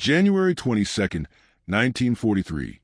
January 22nd, 1943,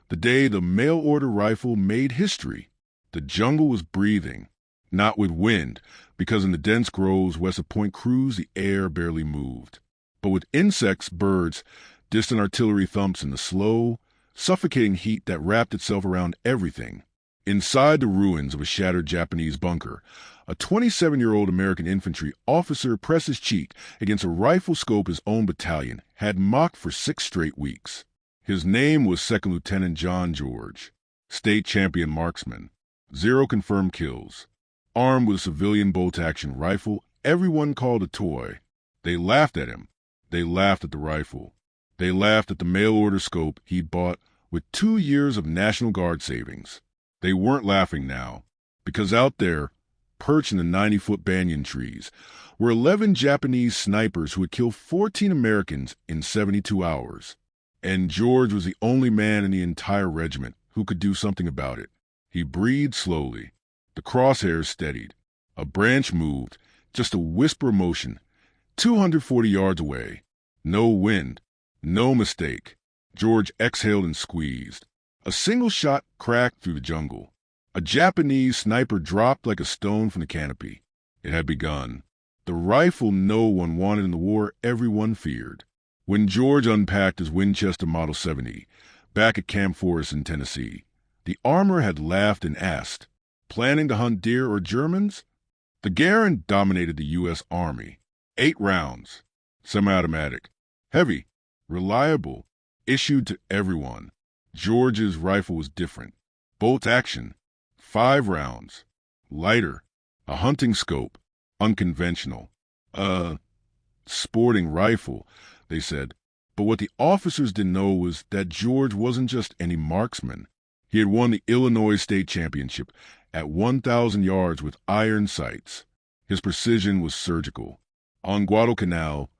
the day the mail-order rifle made history. The jungle was breathing, not with wind, because in the dense groves west of Point Cruz the air barely moved, but with insects, birds, distant artillery thumps, and the slow, suffocating heat that wrapped itself around everything. Inside the ruins of a shattered Japanese bunker, a 27-year-old American infantry officer pressed his cheek against a rifle scope his own battalion had mocked for 6 straight weeks. His name was Second Lieutenant John George, state champion marksman. 0 confirmed kills. Armed with a civilian bolt-action rifle everyone called a toy. They laughed at him. They laughed at the rifle. They laughed at the mail-order scope he'd bought with 2 years of National Guard savings. They weren't laughing now, because out there, perched in the 90-foot banyan trees, were 11 Japanese snipers who had killed 14 Americans in 72 hours. And George was the only man in the entire regiment who could do something about it. He breathed slowly. The crosshairs steadied. A branch moved, just a whisper of motion, 240 yards away. No wind, no mistake. George exhaled and squeezed. A single shot cracked through the jungle. A Japanese sniper dropped like a stone from the canopy. It had begun. The rifle no one wanted in the war everyone feared. When George unpacked his Winchester Model 70, back at Camp Forest in Tennessee, the armorer had laughed and asked, "Planning to hunt deer or Germans?" The Garand dominated the U.S. Army. 8 rounds. Semi-automatic. Heavy. Reliable. Issued to everyone. George's rifle was different. Bolt action. 5 rounds. Lighter. A hunting scope. Unconventional. Sporting rifle, they said. But what the officers didn't know was that George wasn't just any marksman. He had won the Illinois State Championship at 1,000 yards with iron sights. His precision was surgical. On Guadalcanal,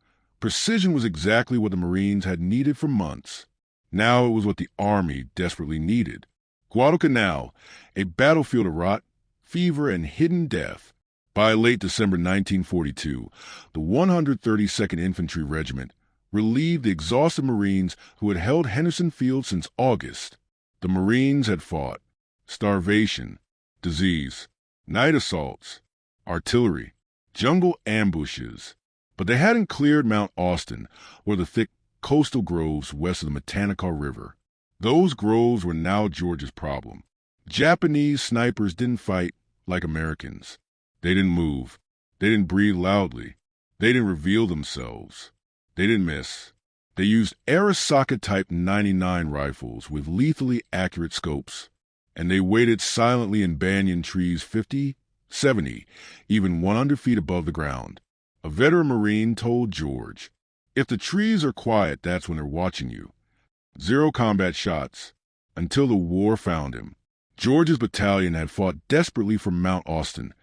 precision was exactly what the Marines had needed for months. Now it was what the Army desperately needed. Guadalcanal, a battlefield of rot, fever, and hidden death. By late December 1942, the 132nd Infantry Regiment relieved the exhausted Marines who had held Henderson Field since August. The Marines had fought starvation, disease, night assaults, artillery, jungle ambushes, but they hadn't cleared Mount Austin or the thick coastal groves west of the Matanacaw River. Those groves were now George's problem. Japanese snipers didn't fight like Americans. They didn't move. They didn't breathe loudly. They didn't reveal themselves. They didn't miss. They used Arisaka-type 99 rifles with lethally accurate scopes, and they waited silently in banyan trees 50, 70, even 100 feet above the ground. A veteran Marine told George, "If the trees are quiet, that's when they're watching you." 0 combat shots, until the war found him. George's battalion had fought desperately for Mount Austin,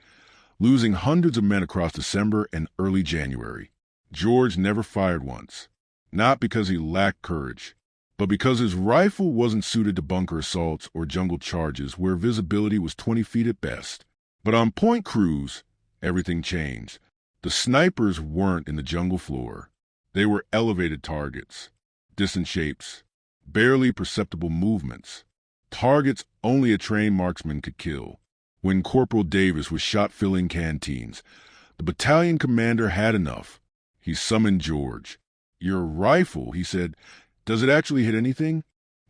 losing hundreds of men across December and early January. George never fired once, not because he lacked courage, but because his rifle wasn't suited to bunker assaults or jungle charges where visibility was 20 feet at best. But on Point Cruz, everything changed. The snipers weren't in the jungle floor. They were elevated targets, distant shapes, barely perceptible movements, targets only a trained marksman could kill. When Corporal Davis was shot filling canteens, the battalion commander had enough. He summoned George. "Your rifle," he said, "does it actually hit anything?"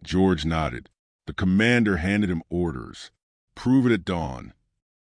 George nodded. The commander handed him orders. "Prove it at dawn."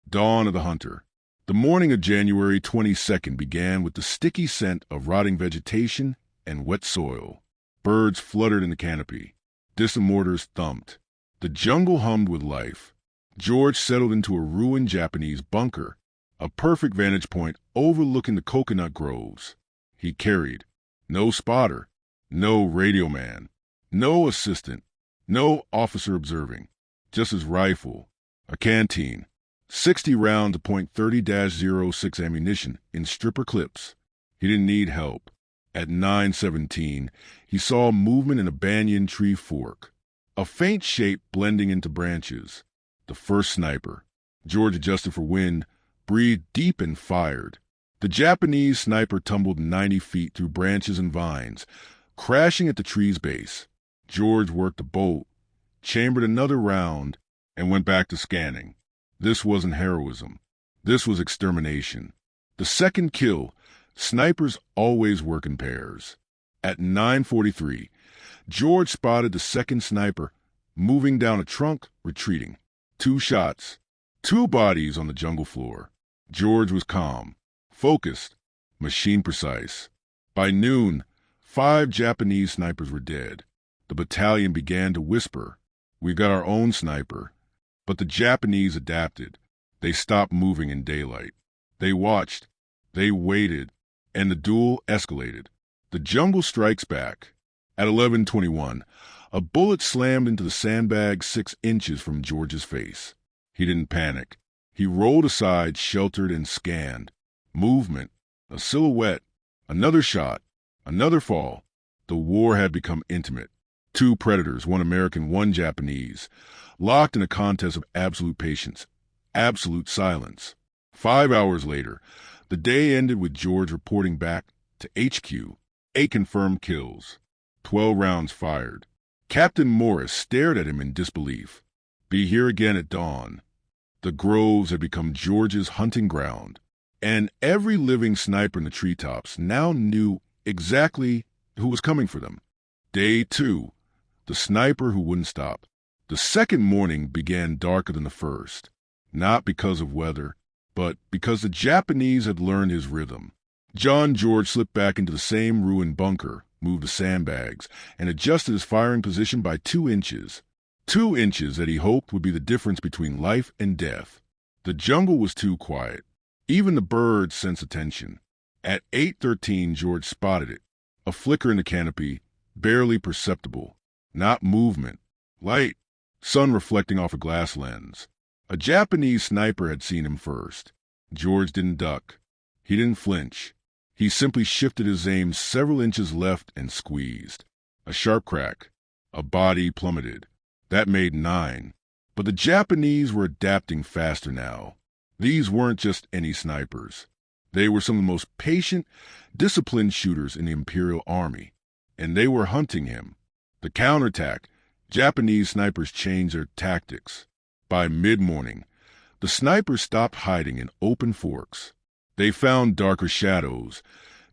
Dawn of the hunter. The morning of January 22nd began with the sticky scent of rotting vegetation and wet soil. Birds fluttered in the canopy. Distant mortars thumped. The jungle hummed with life. George settled into a ruined Japanese bunker, a perfect vantage point overlooking the coconut groves. He carried no spotter, no radio man, no assistant, no officer observing, just his rifle, a canteen, 60 rounds of .30-06 ammunition in stripper clips. He didn't need help. At 9:17, he saw movement in a banyan tree fork, a faint shape blending into branches. The first sniper. George adjusted for wind, breathed deep, and fired. The Japanese sniper tumbled 90 feet through branches and vines, crashing at the tree's base. George worked the bolt, chambered another round, and went back to scanning. This wasn't heroism. This was extermination. The second kill, snipers always work in pairs. At 9:43, George spotted the second sniper moving down a trunk, retreating. 2 shots, 2 bodies on the jungle floor. George was calm, focused, machine precise. By noon, 5 Japanese snipers were dead. The battalion began to whisper, "We got our own sniper." But the Japanese adapted. They stopped moving in daylight. They watched, they waited, and the duel escalated. The jungle strikes back. At 11:21, a bullet slammed into the sandbag 6 inches from George's face. He didn't panic. He rolled aside, sheltered, and scanned. Movement, a silhouette, another shot, another fall. The war had become intimate. 2 predators, 1 American, 1 Japanese, locked in a contest of absolute patience, absolute silence. 5 hours later, the day ended with George reporting back to HQ, 8 confirmed kills, 12 rounds fired. Captain Morris stared at him in disbelief. Be here again at dawn. The groves had become George's hunting ground, and every living sniper in the treetops now knew exactly who was coming for them. Day 2, the sniper who wouldn't stop. The second morning began darker than the first, not because of weather, but because the Japanese had learned his rhythm. John George slipped back into the same ruined bunker, moved the sandbags, and adjusted his firing position by 2 inches. 2 inches that he hoped would be the difference between life and death. The jungle was too quiet. Even the birds sensed attention. At 8:13, George spotted it. A flicker in the canopy, barely perceptible. Not movement. Light. Sun reflecting off a glass lens. A Japanese sniper had seen him first. George didn't duck. He didn't flinch. He simply shifted his aim several inches left and squeezed. A sharp crack. A body plummeted. That made 9. But the Japanese were adapting faster now. These weren't just any snipers. They were some of the most patient, disciplined shooters in the Imperial Army. And they were hunting him. The counterattack. Japanese snipers changed their tactics. By mid-morning, the snipers stopped hiding in open forks. They found darker shadows,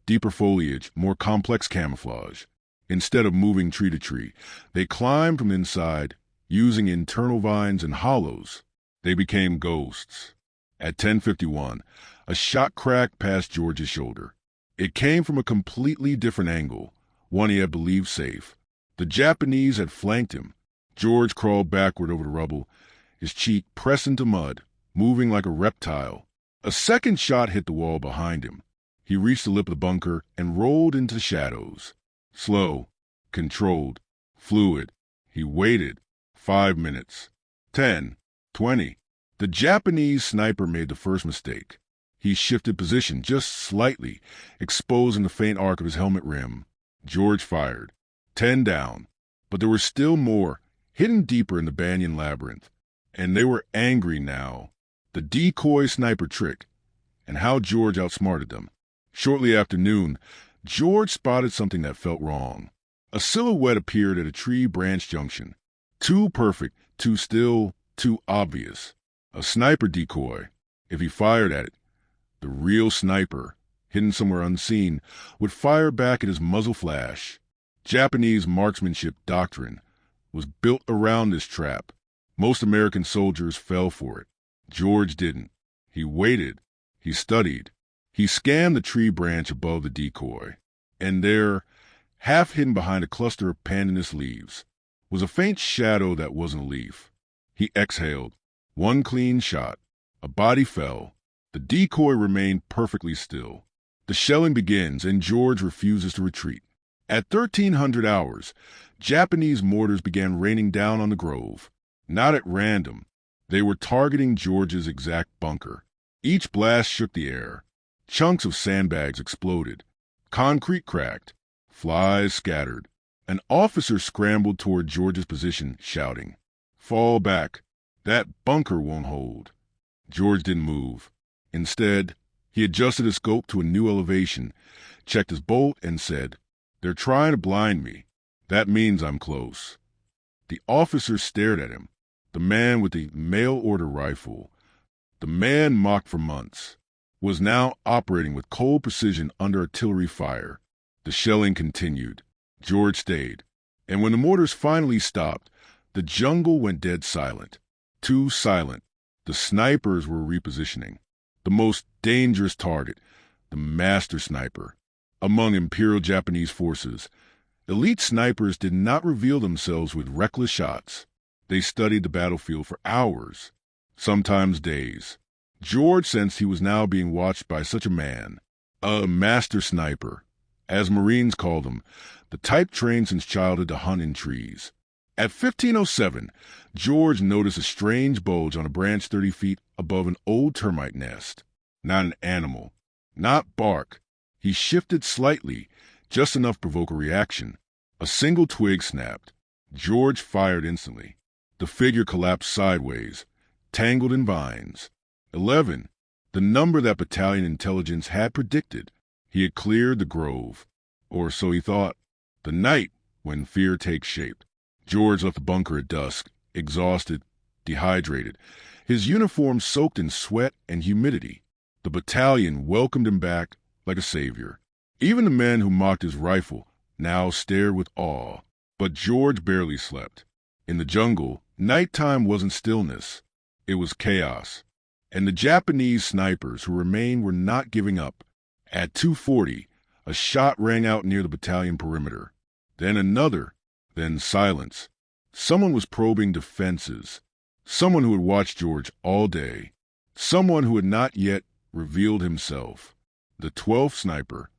deeper foliage, more complex camouflage. Instead of moving tree to tree, they climbed from inside, using internal vines and hollows. They became ghosts. At 10:51, a shot cracked past George's shoulder. It came from a completely different angle, one he had believed safe. The Japanese had flanked him. George crawled backward over the rubble, his cheek pressed into mud, moving like a reptile. A second shot hit the wall behind him. He reached the lip of the bunker and rolled into the shadows. Slow, controlled, fluid. He waited. 5 minutes. 10. 20. The Japanese sniper made the first mistake. He shifted position just slightly, exposing the faint arc of his helmet rim. George fired. 10 down. But there were still more, hidden deeper in the banyan labyrinth. And they were angry now. The decoy sniper trick, and how George outsmarted them. Shortly after noon, George spotted something that felt wrong. A silhouette appeared at a tree branch junction. Too perfect, too still, too obvious. A sniper decoy. If he fired at it, the real sniper, hidden somewhere unseen, would fire back at his muzzle flash. Japanese marksmanship doctrine was built around this trap. Most American soldiers fell for it. George didn't. He waited. He studied. He scanned the tree branch above the decoy. And there, half hidden behind a cluster of pandanus leaves, was a faint shadow that wasn't a leaf. He exhaled. 1 clean shot. A body fell. The decoy remained perfectly still. The shelling begins, and George refuses to retreat. At 1300 hours, Japanese mortars began raining down on the grove. Not at random. They were targeting George's exact bunker. Each blast shook the air. Chunks of sandbags exploded. Concrete cracked. Flies scattered. An officer scrambled toward George's position, shouting, "Fall back. That bunker won't hold." George didn't move. Instead, he adjusted his scope to a new elevation, checked his bolt, and said, They're trying to blind me. That means I'm close." The officer stared at him. The man with the mail-order rifle, the man mocked for months, was now operating with cold precision under artillery fire. The shelling continued. George stayed. And when the mortars finally stopped, the jungle went dead silent. Too silent. The snipers were repositioning. The most dangerous target, the master sniper. Among Imperial Japanese forces, elite snipers did not reveal themselves with reckless shots. They studied the battlefield for hours, sometimes days. George sensed he was now being watched by such a man, a master sniper, as Marines called them, the type trained since childhood to hunt in trees. At 15:07, George noticed a strange bulge on a branch 30 feet above an old termite nest. Not an animal, not bark. He shifted slightly, just enough to provoke a reaction. A single twig snapped. George fired instantly. The figure collapsed sideways, tangled in vines. 11, the number that battalion intelligence had predicted. He had cleared the grove, or so he thought. The night when fear takes shape. George left the bunker at dusk, exhausted, dehydrated, his uniform soaked in sweat and humidity. The battalion welcomed him back like a savior. Even the men who mocked his rifle now stared with awe. But George barely slept. In the jungle, nighttime wasn't stillness. It was chaos. And the Japanese snipers who remained were not giving up. At 2:40, a shot rang out near the battalion perimeter. Then another. Then silence. Someone was probing defenses. Someone who had watched George all day. Someone who had not yet revealed himself. The 12th sniper.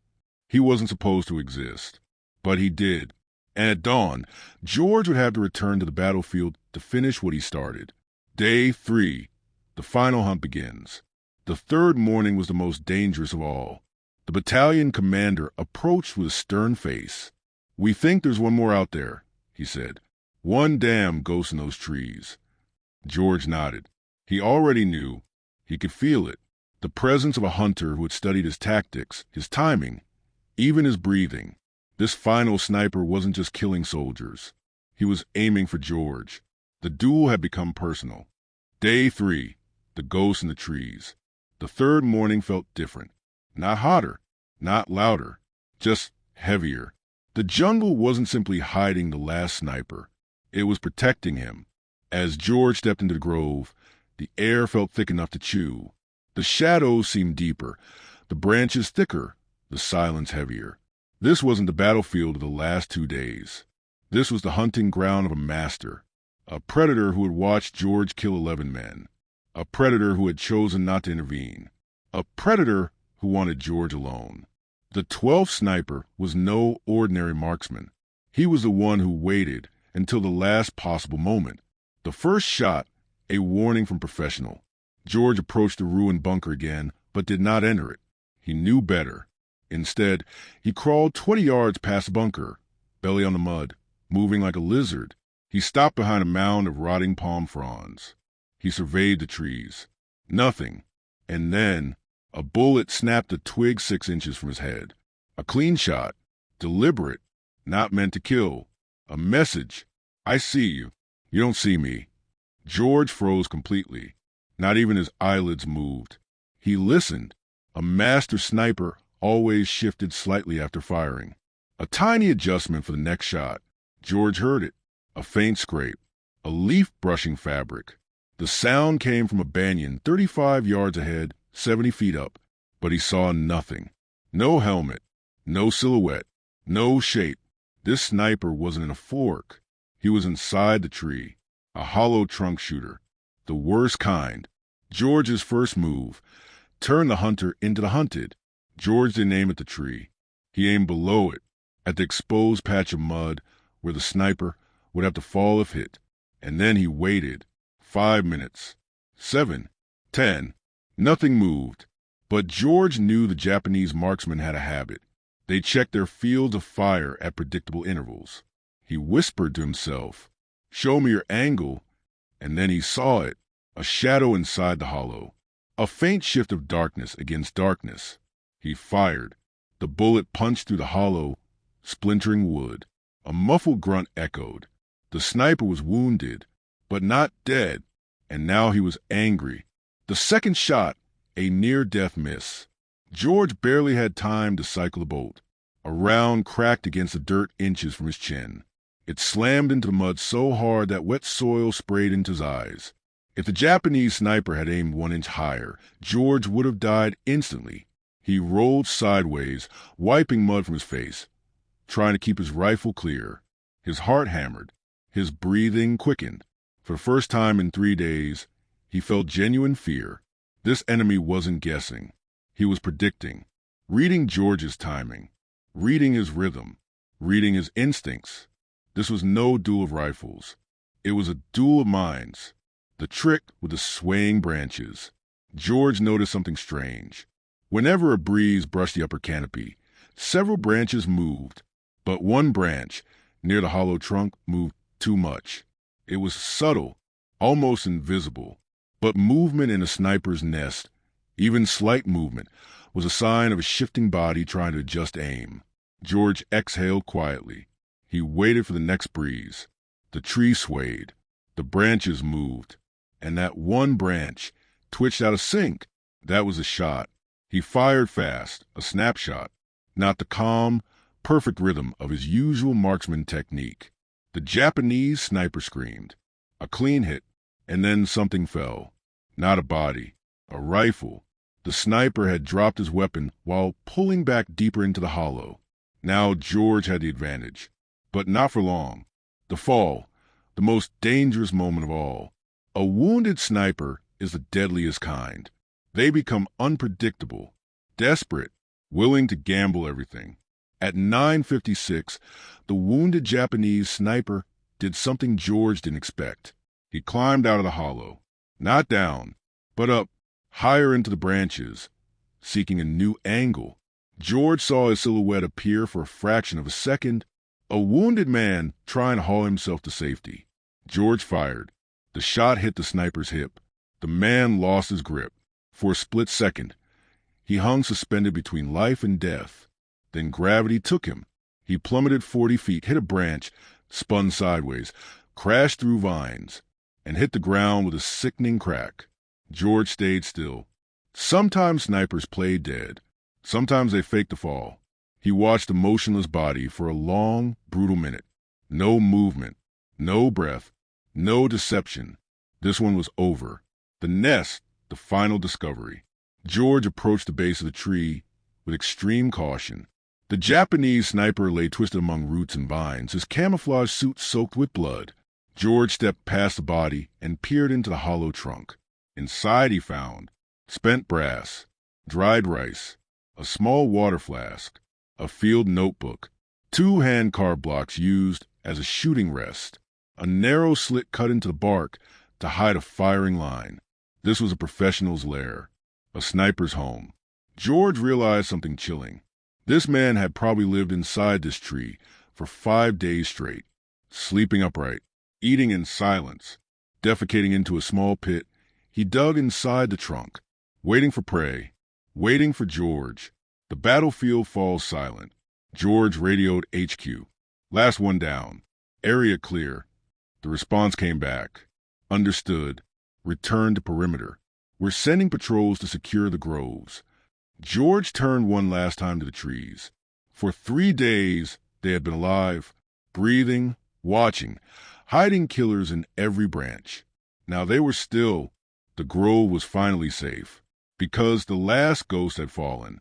He wasn't supposed to exist. But he did. And at dawn, George would have to return to the battlefield to finish what he started. Day 3. The final hunt begins. The third morning was the most dangerous of all. The battalion commander approached with a stern face. "We think there's one more out there," he said. "One damn ghost in those trees." George nodded. He already knew. He could feel it. The presence of a hunter who had studied his tactics, his timing, even his breathing. This final sniper wasn't just killing soldiers. He was aiming for George. The duel had become personal. Day 3. The ghost in the trees. The third morning felt different. Not hotter, not louder, just heavier. The jungle wasn't simply hiding the last sniper. It was protecting him. As George stepped into the grove, the air felt thick enough to chew. The shadows seemed deeper, the branches thicker, the silence heavier. This wasn't the battlefield of the last 2 days. This was the hunting ground of a master, a predator who had watched George kill 11 men, a predator who had chosen not to intervene, a predator who wanted George alone. The 12th sniper was no ordinary marksman. He was the one who waited until the last possible moment. The first shot, a warning from professional. George approached the ruined bunker again, but did not enter it. He knew better. Instead, he crawled 20 yards past the bunker, belly on the mud, moving like a lizard. He stopped behind a mound of rotting palm fronds. He surveyed the trees. Nothing. And then a bullet snapped a twig 6 inches from his head. A clean shot, deliberate, not meant to kill. A message. "I see you. You don't see me." George froze completely. Not even his eyelids moved. He listened. A master sniper always shifted slightly after firing. A tiny adjustment for the next shot. George heard it. A faint scrape. A leaf brushing fabric. The sound came from a banyan 35 yards ahead, 70 feet up. But he saw nothing. No helmet. No silhouette. No shape. This sniper wasn't in a fork. He was inside the tree. A hollow trunk shooter. The worst kind. George's first move. Turn the hunter into the hunted. George didn't aim at the tree. He aimed below it, at the exposed patch of mud where the sniper would have to fall if hit. And then he waited. 5 minutes. 7. 10. Nothing moved. But George knew the Japanese marksmen had a habit. They checked their fields of fire at predictable intervals. He whispered to himself, "Show me your angle." And then he saw it, a shadow inside the hollow. A faint shift of darkness against darkness. He fired. The bullet punched through the hollow, splintering wood. A muffled grunt echoed. The sniper was wounded, but not dead, and now he was angry. The second shot, a near-death miss. George barely had time to cycle the bolt. A round cracked against the dirt inches from his chin. It slammed into the mud so hard that wet soil sprayed into his eyes. If the Japanese sniper had aimed 1 inch higher, George would have died instantly. He rolled sideways, wiping mud from his face, trying to keep his rifle clear. His heart hammered. His breathing quickened. For the first time in 3 days, he felt genuine fear. This enemy wasn't guessing. He was predicting, reading George's timing, reading his rhythm, reading his instincts. This was no duel of rifles. It was a duel of minds. The trick with the swaying branches. George noticed something strange. Whenever a breeze brushed the upper canopy, several branches moved, but one branch, near the hollow trunk, moved too much. It was subtle, almost invisible, but movement in a sniper's nest, even slight movement, was a sign of a shifting body trying to adjust aim. George exhaled quietly. He waited for the next breeze. The tree swayed. The branches moved. And that one branch twitched out of sync. That was a shot. He fired fast, a snapshot, not the calm, perfect rhythm of his usual marksman technique. The Japanese sniper screamed. A clean hit, and then something fell. Not a body, a rifle. The sniper had dropped his weapon while pulling back deeper into the hollow. Now George had the advantage, but not for long. The fall, the most dangerous moment of all. A wounded sniper is the deadliest kind. They become unpredictable, desperate, willing to gamble everything. At 9:56, the wounded Japanese sniper did something George didn't expect. He climbed out of the hollow, not down, but up, higher into the branches, seeking a new angle. George saw his silhouette appear for a fraction of a second, a wounded man trying to haul himself to safety. George fired. The shot hit the sniper's hip. The man lost his grip. For a split second, he hung suspended between life and death. Then gravity took him. He plummeted 40 feet, hit a branch, spun sideways, crashed through vines, and hit the ground with a sickening crack. George stayed still. Sometimes snipers played dead. Sometimes they faked the fall. He watched the motionless body for a long, brutal minute. No movement, no breath, no deception. This one was over. The nest, the final discovery. George approached the base of the tree with extreme caution. The Japanese sniper lay twisted among roots and vines, his camouflage suit soaked with blood. George stepped past the body and peered into the hollow trunk. Inside he found spent brass, dried rice, a small water flask, a field notebook, 2 hand-carved blocks used as a shooting rest, a narrow slit cut into the bark to hide a firing line. This was a professional's lair, a sniper's home. George realized something chilling. This man had probably lived inside this tree for 5 days straight, sleeping upright, eating in silence, defecating into a small pit. He dug inside the trunk, waiting for prey, waiting for George. The battlefield falls silent. George radioed HQ. Last one down. Area clear. The response came back. Understood. Return to perimeter. We're sending patrols to secure the groves. George turned one last time to the trees. For 3 days, they had been alive, breathing, watching, hiding killers in every branch. Now they were still. The grove was finally safe, because the last ghost had fallen.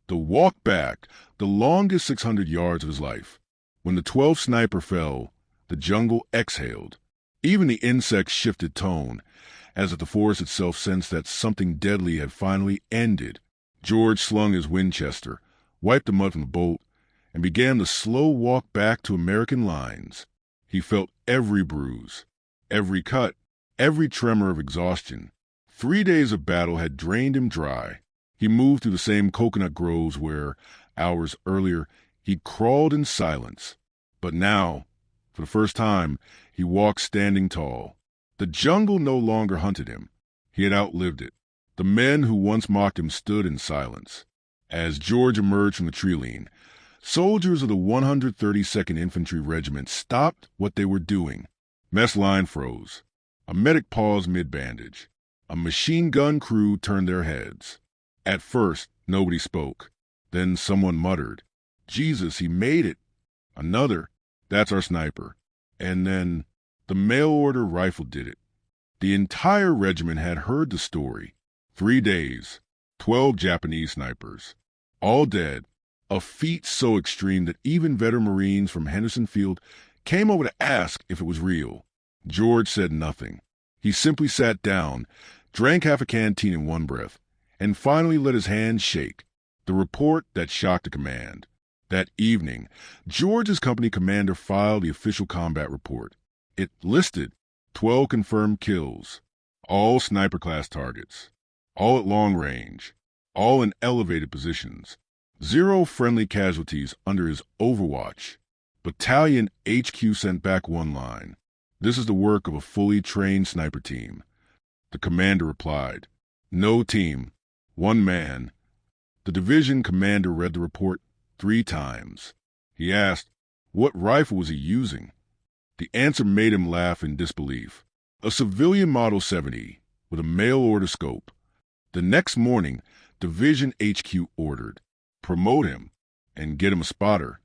The walk back, the longest 600 yards of his life. When the 12th sniper fell, the jungle exhaled. Even the insects shifted tone, as if the forest itself sensed that something deadly had finally ended. George slung his Winchester, wiped the mud from the bolt, and began the slow walk back to American lines. He felt every bruise, every cut, every tremor of exhaustion. 3 days of battle had drained him dry. He moved through the same coconut groves where, hours earlier, he crawled in silence. But now, for the first time, he walked standing tall. The jungle no longer hunted him. He had outlived it. The men who once mocked him stood in silence. As George emerged from the tree lean, Soldiers of the 132nd Infantry Regiment stopped what they were doing. Mess line froze. A medic paused mid-bandage. A machine gun crew turned their heads. At first, nobody spoke. Then someone muttered, "Jesus, he made it." Another, "That's our sniper." And then the mail-order rifle did it. The entire regiment had heard the story. 3 days, 12 Japanese snipers, all dead, a feat so extreme that even veteran Marines from Henderson Field came over to ask if it was real. George said nothing. He simply sat down, drank half a canteen in one breath, and finally let his hands shake. The report that shocked the command. That evening, George's company commander filed the official combat report. It listed 12 confirmed kills, all sniper-class targets, all at long range, all in elevated positions, 0 friendly casualties under his overwatch. Battalion HQ sent back one line. "This is the work of a fully trained sniper team." The commander replied, "No team, one man." The division commander read the report 3 times. He asked, what rifle was he using? The answer made him laugh in disbelief. A civilian Model 70 with a mail-order scope. The next morning, Division HQ ordered, promote him and get him a spotter.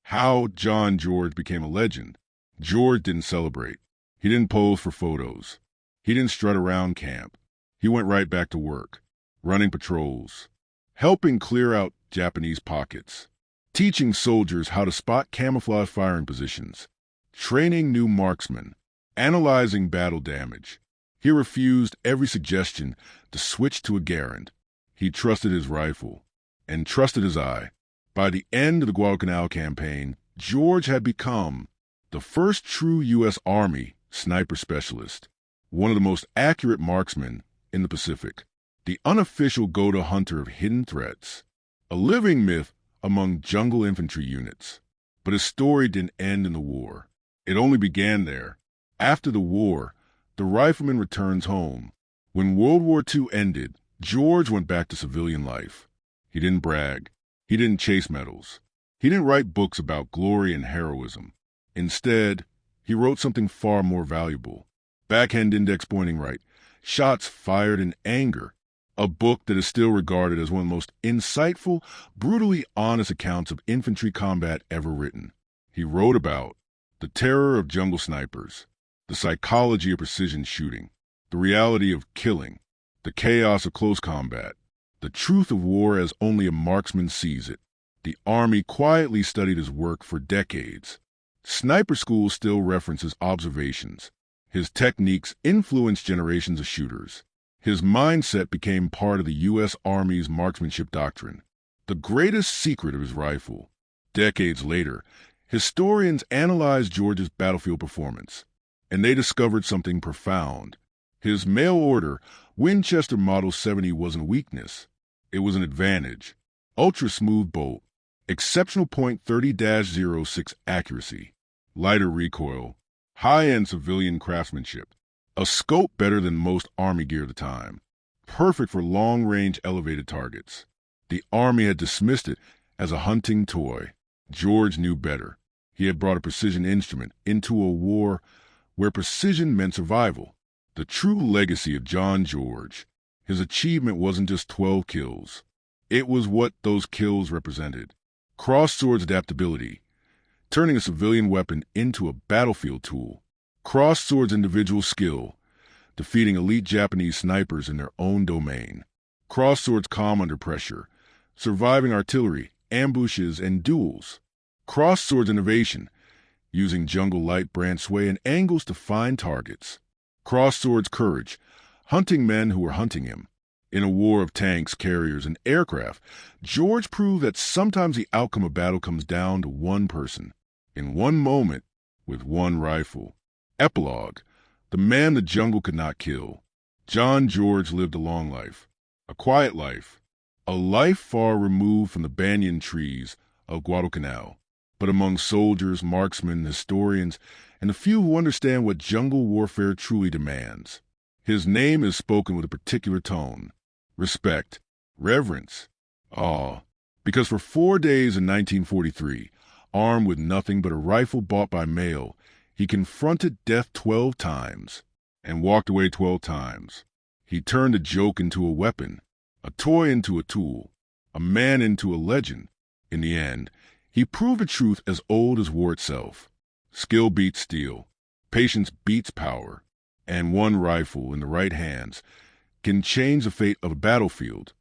How John George became a legend. George didn't celebrate. He didn't pose for photos. He didn't strut around camp. He went right back to work, running patrols, helping clear out Japanese pockets, teaching soldiers how to spot camouflage firing positions, training new marksmen, analyzing battle damage. He refused every suggestion to switch to a Garand. He trusted his rifle and trusted his eye. By the end of the Guadalcanal campaign, George had become the first true U.S. Army sniper specialist, one of the most accurate marksmen in the Pacific, the unofficial go-to hunter of hidden threats, a living myth among jungle infantry units. But his story didn't end in the war. It only began there. After the war, the rifleman returns home. When World War II ended, George went back to civilian life. He didn't brag. He didn't chase medals. He didn't write books about glory and heroism. Instead, he wrote something far more valuable. Backhand index pointing right. Shots fired in anger. A book that is still regarded as one of the most insightful, brutally honest accounts of infantry combat ever written. He wrote about the terror of jungle snipers, the psychology of precision shooting, the reality of killing, the chaos of close combat, the truth of war as only a marksman sees it. The Army quietly studied his work for decades. Sniper school still references observations. His techniques influenced generations of shooters. His mindset became part of the U.S. Army's marksmanship doctrine, the greatest secret of his rifle. Decades later, historians analyzed George's battlefield performance, and they discovered something profound. His mail-order Winchester Model 70 wasn't a weakness. It was an advantage. Ultra-smooth bolt, exceptional .30-06 accuracy, lighter recoil, high-end civilian craftsmanship, a scope better than most Army gear at the time, perfect for long-range elevated targets. The Army had dismissed it as a hunting toy. George knew better. He had brought a precision instrument into a war where precision meant survival. The true legacy of John George. His achievement wasn't just 12 kills. It was what those kills represented. Cross-swords adaptability, turning a civilian weapon into a battlefield tool. Cross-swords individual skill, defeating elite Japanese snipers in their own domain. Cross-swords calm under pressure, surviving artillery, ambushes, and duels. Cross-swords innovation, using jungle light, branch sway, and angles to find targets. Cross-swords courage, hunting men who were hunting him. In a war of tanks, carriers, and aircraft, George proved that sometimes the outcome of battle comes down to one person, in one moment, with one rifle. Epilogue: the man the jungle could not kill. John George lived a long life, a quiet life, a life far removed from the banyan trees of Guadalcanal, but among soldiers, marksmen, historians, and the few who understand what jungle warfare truly demands. His name is spoken with a particular tone: respect, reverence, awe, Because for 4 days in 1943, armed with nothing but a rifle bought by mail, he confronted death 12 times and walked away 12 times. He turned a joke into a weapon, a toy into a tool, a man into a legend. In the end, he proved a truth as old as war itself. Skill beats steel, patience beats power, and one rifle in the right hands can change the fate of a battlefield